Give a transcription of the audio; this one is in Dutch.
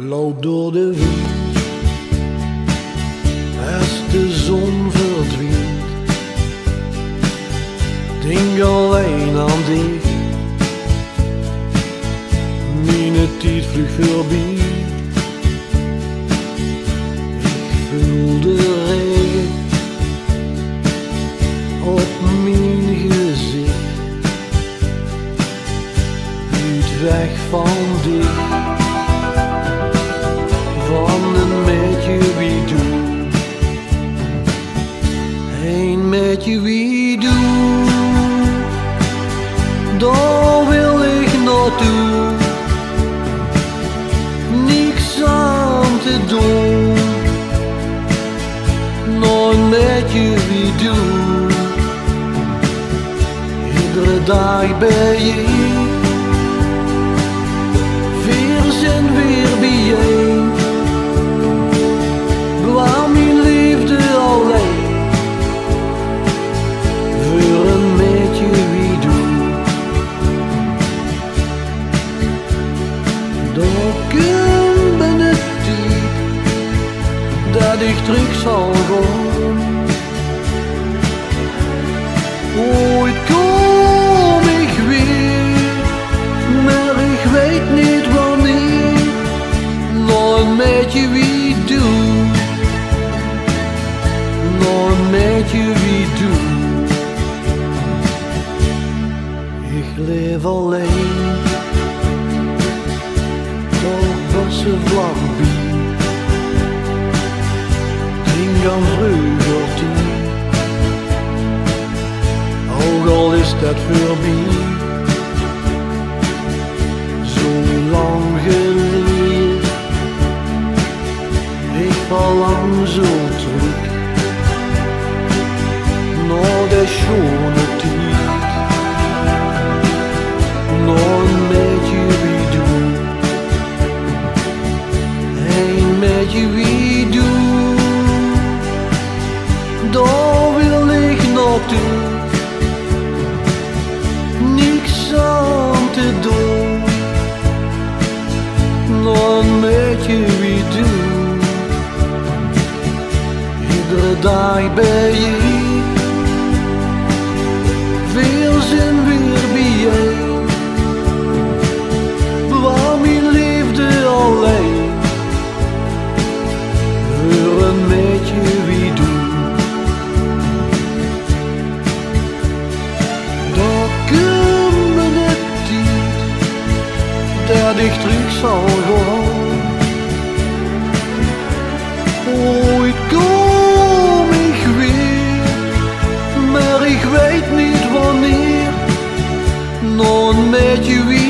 loop door de wind als de zon verdwijnt. Denk alleen aan dich, mijn tijd vliegt voorbij. Ik voel de regen op mijn gezicht, uit weg van dich, van een beetje wie doe, een beetje wie doe, daar wil ik naartoe, niks aan te doen, nog een beetje wie doe, iedere dag bij je. Weer zijn weer bijeen, waar mijn liefde alleen voor een beetje wie doe. Daar komt ben het diep dat ik terug zal gaan. Ooit kom ik weer, maar ik weet niet wanneer. Nog een beetje wie doe, nog een beetje wie doe. Ik leef alleen, toch was ze vlam bij. Denk aan vroeger tijd, ook al is dat voorbij. Zo lang geleden, ik verlang zo terug naar de schone tijd, nog een beetje wie doe, een beetje wie doe, daar wil ik naartoe, niks aan te doen, nog een beetje wie doe, iedere dag bij je, veel zijn weer bijeen, waar mijn liefde alleen voor een beetje wie doe. Daar komt het tijd dat ik terug zal gaan. Ooit kom ik weer, maar ik weet niet wanneer. Nog een beetje wie